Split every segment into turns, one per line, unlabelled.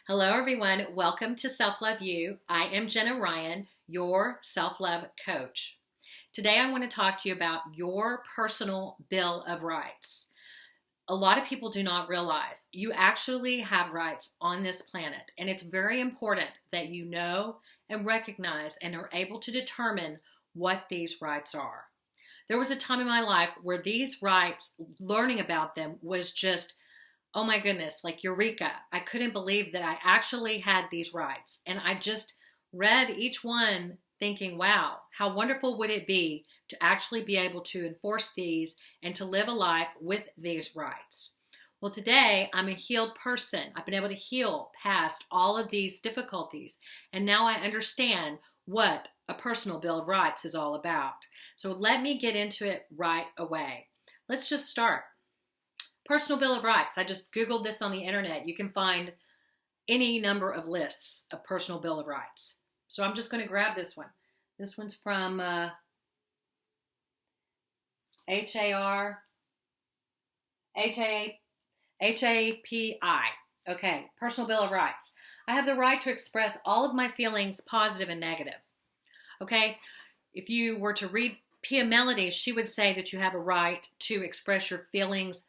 Hello, everyone. Welcome to Self-Love You. I am Jenna Ryan, your self-love coach. Today, I want to talk to you about your personal Bill of Rights. A lot of people do not realize you actually have rights on this planet, and it's very important that you know and recognize and are able to determine what these rights are. There was a time in my life where these rights, learning about them was just, oh my goodness, like eureka. I couldn't believe that I actually had these rights. And I just read each one thinking, wow, how wonderful would it be to actually be able to enforce these and to live a life with these rights. Well, today I'm a healed person. I've been able to heal past all of these difficulties. And now I understand what a personal Bill of Rights is all about. So let me get into it right away. Let's just start. Personal Bill of Rights. I just Googled this on the internet. You can find any number of lists of Personal Bill of Rights. So I'm just going to grab this one. This one's from HAPI. Okay, Personal Bill of Rights. I have the right to express all of my feelings, positive and negative. Okay, if you were to read Pia Melody, she would say that you have a right to express your feelings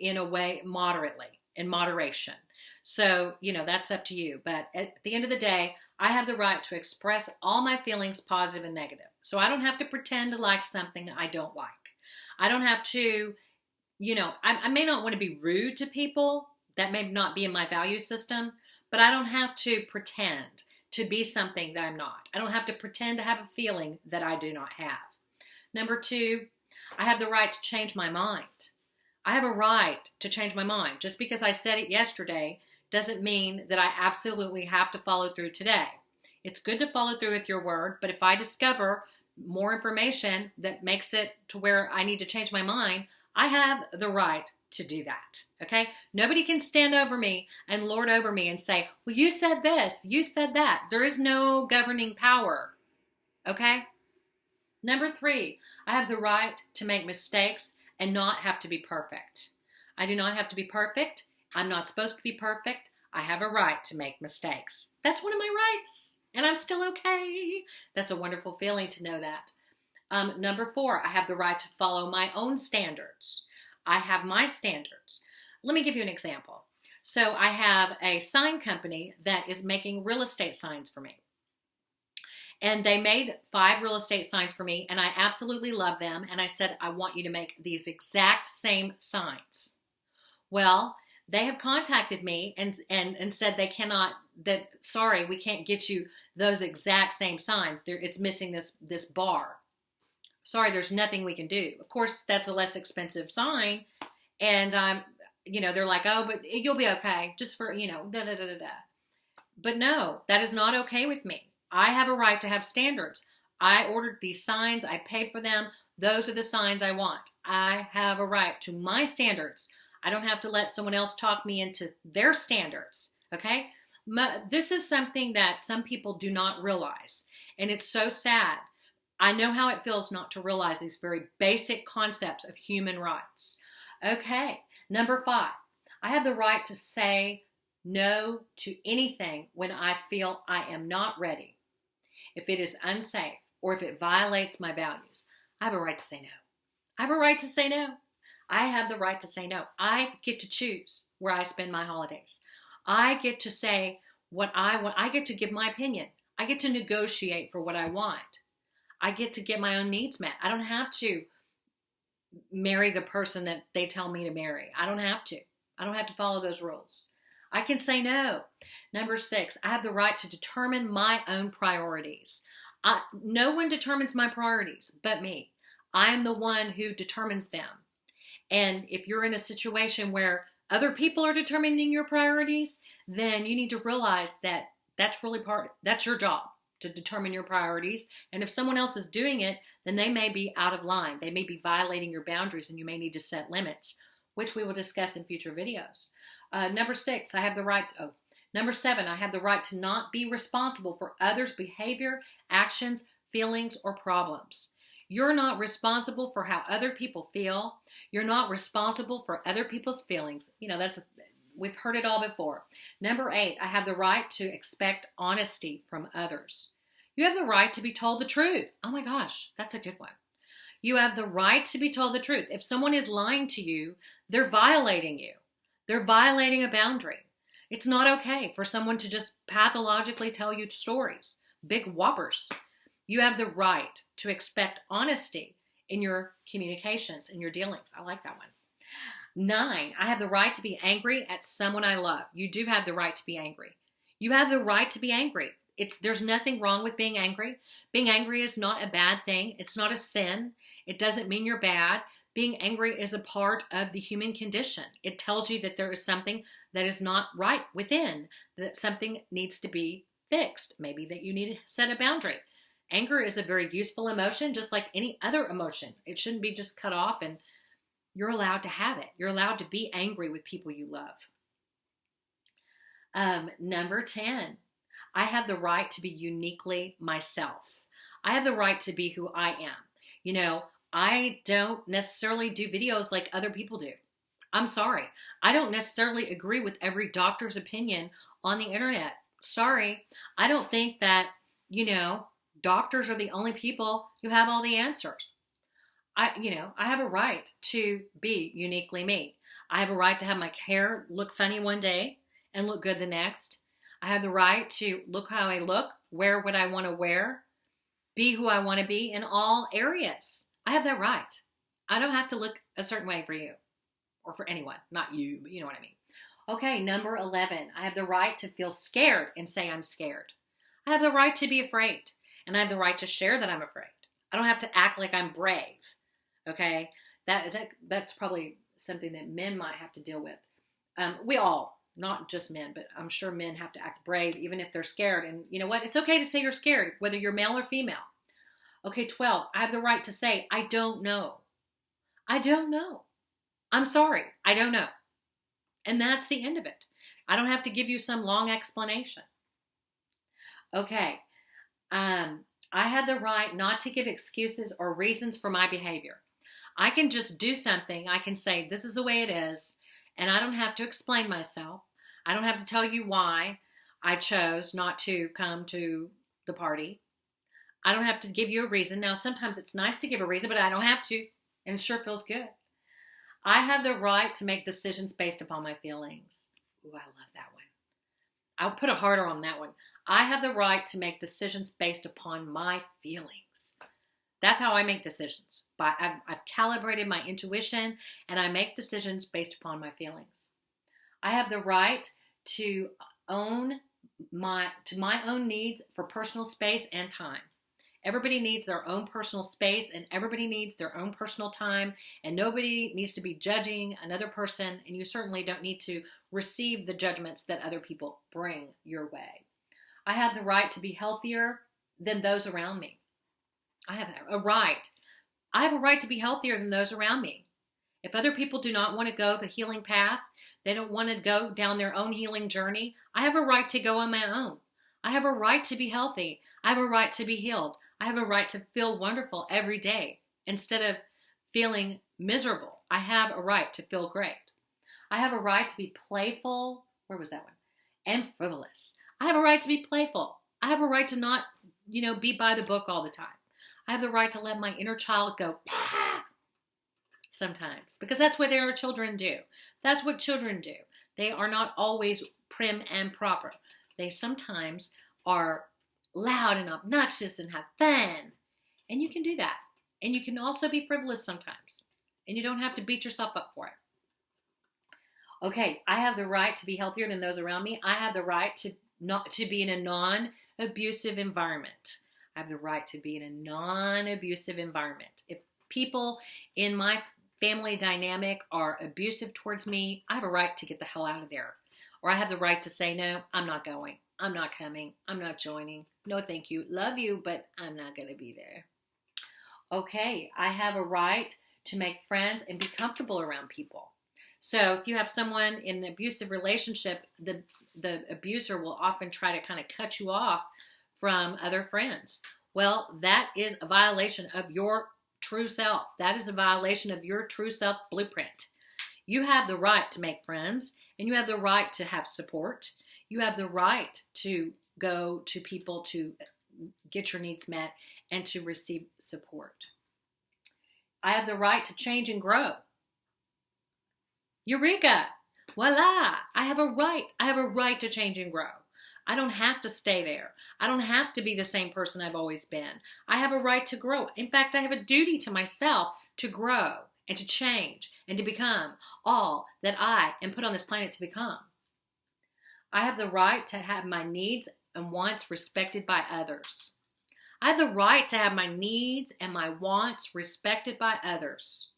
in a way moderately, in moderation. So, that's up to you. But at the end of the day, I have the right to express all my feelings, positive and negative. So I don't have to pretend to like something I don't like. I don't have to, I may not want to be rude to people. That may not be in my value system, but I don't have to pretend to be something that I'm not. I don't have to pretend to have a feeling that I do not have. Number two, I have the right to change my mind. I have a right to change my mind. Just because I said it yesterday doesn't mean that I absolutely have to follow through today. It's good to follow through with your word, but if I discover more information that makes it to where I need to change my mind, I have the right to do that, okay? Nobody can stand over me and lord over me and say, well, you said this, you said that. There is no governing power, okay? Number three, I have the right to make mistakes and not have to be perfect. I do not have to be perfect. I'm not supposed to be perfect. I have a right to make mistakes. That's one of my rights, and I'm still okay. That's a wonderful feeling to know that. Number four, I have the right to follow my own standards. I have my standards. Let me give you an example. So I have a sign company that is making real estate signs for me. And they made 5 real estate signs for me, and I absolutely love them. And I said, I want you to make these exact same signs. Well, they have contacted me and said they cannot, sorry, we can't get you those exact same signs. It's missing this bar. Sorry, there's nothing we can do. Of course, that's a less expensive sign. And, they're like, oh, but you'll be okay. Just for, da-da-da-da-da. But no, that is not okay with me. I have a right to have standards. I ordered these signs. I paid for them. Those are the signs I want. I have a right to my standards. I don't have to let someone else talk me into their standards, okay? This is something that some people do not realize, and it's so sad. I know how it feels not to realize these very basic concepts of human rights. Okay, number 5, I have the right to say no to anything when I feel I am not ready. If it is unsafe or if it violates my values, I have a right to say no. I have a right to say no. I have the right to say no. I get to choose where I spend my holidays. I get to say what I want. I get to give my opinion. I get to negotiate for what I want. I get to get my own needs met. I don't have to marry the person that they tell me to marry. I don't have to. I don't have to follow those rules. I can say no. Number 6, I have the right to determine my own priorities. No one determines my priorities but me. I am the one who determines them. And if you're in a situation where other people are determining your priorities, then you need to realize that that's your job to determine your priorities. And if someone else is doing it, then they may be out of line. They may be violating your boundaries and you may need to set limits, which we will discuss in future videos. Number 6, Number 7, I have the right to not be responsible for others' behavior, actions, feelings, or problems. You're not responsible for how other people feel. You're not responsible for other people's feelings. We've heard it all before. Number 8, I have the right to expect honesty from others. You have the right to be told the truth. Oh my gosh, that's a good one. You have the right to be told the truth. If someone is lying to you, they're violating you. They're violating a boundary. It's not okay for someone to just pathologically tell you stories, big whoppers. You have the right to expect honesty in your communications, in your dealings. I like that one. 9, I have the right to be angry at someone I love. You do have the right to be angry. You have the right to be angry. There's nothing wrong with being angry. Being angry is not a bad thing. It's not a sin. It doesn't mean you're bad. Being angry is a part of the human condition. It tells you that there is something that is not right within, that something needs to be fixed. Maybe that you need to set a boundary. Anger is a very useful emotion, just like any other emotion. It shouldn't be just cut off, and you're allowed to have it. You're allowed to be angry with people you love. Number 10, I have the right to be uniquely myself. I have the right to be who I am. You know, I don't necessarily do videos like other people do. I'm sorry. I don't necessarily agree with every doctor's opinion on the internet. Sorry. I don't think that, doctors are the only people who have all the answers. I have a right to be uniquely me. I have a right to have my hair look funny one day and look good the next. I have the right to look how I look, wear what I want to wear, be who I want to be in all areas. I have that right. I don't have to look a certain way for you or for anyone, not you, but you know what I mean. Okay, number 11, I have the right to feel scared and say I'm scared. I have the right to be afraid, and I have the right to share that I'm afraid. I don't have to act like I'm brave. Okay, that's probably something that men might have to deal with. We all, not just men, but I'm sure men have to act brave even if they're scared. And you know what? It's okay to say you're scared, whether you're male or female. Okay, 12, I have the right to say, I don't know. I don't know. I'm sorry, I don't know. And that's the end of it. I don't have to give you some long explanation. Okay, I have the right not to give excuses or reasons for my behavior. I can just do something. I can say, this is the way it is, and I don't have to explain myself. I don't have to tell you why I chose not to come to the party. I don't have to give you a reason. Now, sometimes it's nice to give a reason, but I don't have to, and it sure feels good. I have the right to make decisions based upon my feelings. Ooh, I love that one. I'll put a harder on that one. I have the right to make decisions based upon my feelings. That's how I make decisions. I've calibrated my intuition, and I make decisions based upon my feelings. I have the right to my own needs for personal space and time. Everybody needs their own personal space, and everybody needs their own personal time, and nobody needs to be judging another person, and you certainly don't need to receive the judgments that other people bring your way. I have the right to be healthier than those around me. I have a right. I have a right to be healthier than those around me. If other people do not want to go the healing path, they don't want to go down their own healing journey, I have a right to go on my own. I have a right to be healthy. I have a right to be healed. I have a right to feel wonderful every day instead of feeling miserable. I have a right to feel great. I have a right to be playful. Where was that one? And frivolous. I have a right to be playful. I have a right to not, be by the book all the time. I have the right to let my inner child go sometimes, because that's what our children do. That's what children do. They are not always prim and proper. They sometimes are loud and obnoxious and have fun. And you can do that. And you can also be frivolous sometimes. And you don't have to beat yourself up for it. Okay, I have the right to be healthier than those around me. I have the right to be in a non-abusive environment. I have the right to be in a non-abusive environment. If people in my family dynamic are abusive towards me, I have a right to get the hell out of there. Or I have the right to say, no, I'm not going. I'm not coming. I'm not joining. No, thank you. Love you, but I'm not going to be there. Okay, I have a right to make friends and be comfortable around people. So if you have someone in an abusive relationship, the abuser will often try to kind of cut you off from other friends. Well, that is a violation of your true self. That is a violation of your true self blueprint. You have the right to make friends, and you have the right to have support. You have the right to go to people to get your needs met and to receive support. I have the right to change and grow. Eureka! Voila! I have a right. I have a right to change and grow. I don't have to stay there. I don't have to be the same person I've always been. I have a right to grow. In fact, I have a duty to myself to grow and to change and to become all that I am put on this planet to become. I have the right to have my needs and wants respected by others. I have the right to have my needs and my wants respected by others.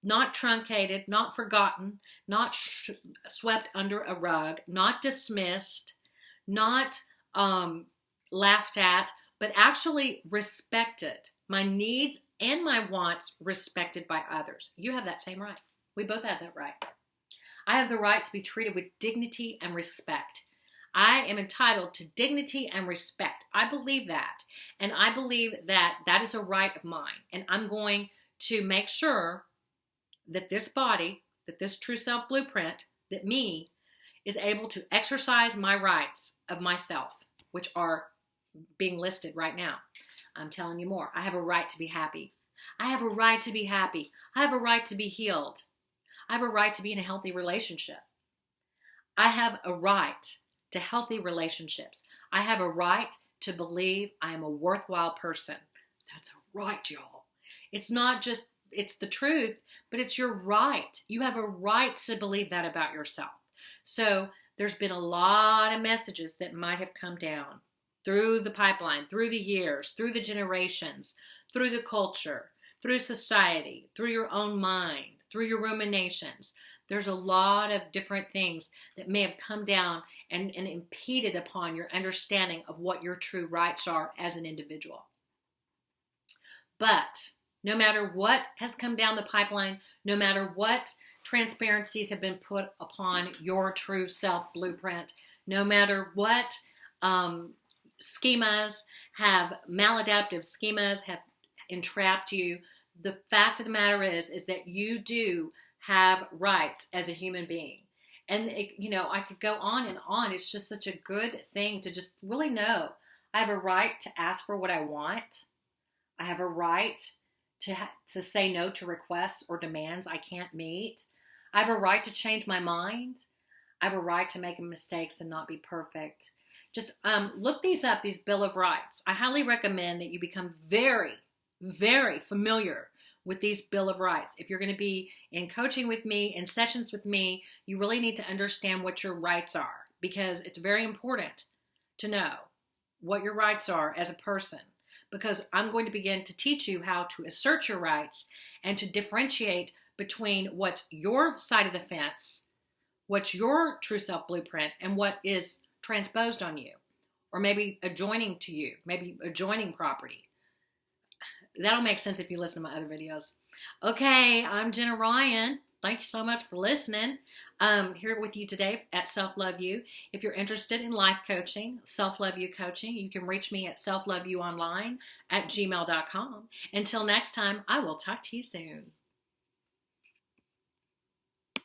Not truncated, not forgotten, not swept under a rug, not dismissed, not laughed at, but actually respected. My needs and my wants respected by others. You have that same right. We both have that right. I have the right to be treated with dignity and respect. I am entitled to dignity and respect. I believe that. And I believe that that is a right of mine. And I'm going to make sure that this body, that this true self blueprint, that me, is able to exercise my rights of myself, which are being listed right now. I'm telling you more. I have a right to be happy. I have a right to be happy. I have a right to be healed. I have a right to be in a healthy relationship. I have a right to healthy relationships. I have a right to believe I am a worthwhile person. That's a right, y'all. It's not just, it's the truth, but it's your right. You have a right to believe that about yourself. So there's been a lot of messages that might have come down through the pipeline, through the years, through the generations, through the culture, through society, through your own mind, through your ruminations. There's a lot of different things that may have come down and impeded upon your understanding of what your true rights are as an individual. But no matter what has come down the pipeline, no matter what transparencies have been put upon your true self blueprint, no matter what schemas have, maladaptive schemas have entrapped you, the fact of the matter is that you do have rights as a human being. And, I could go on and on. It's just such a good thing to just really know. I have a right to ask for what I want. I have a right to say no to requests or demands I can't meet. I have a right to change my mind. I have a right to make mistakes and not be perfect. Just look these up, these Bill of Rights. I highly recommend that you become very, very familiar with these Bill of Rights. If you're going to be in coaching with me, in sessions with me, you really need to understand what your rights are, because it's very important to know what your rights are as a person, because I'm going to begin to teach you how to assert your rights and to differentiate between what's your side of the fence, what's your true self blueprint, and what is transposed on you, or maybe adjoining to you, maybe adjoining property. That'll make sense if you listen to my other videos. Okay, I'm Jenna Ryan. Thank you so much for listening. Here with you today at Self Love You. If you're interested in life coaching, Self Love You coaching, you can reach me at selfloveyouonline@gmail.com. Until next time, I will talk to you soon.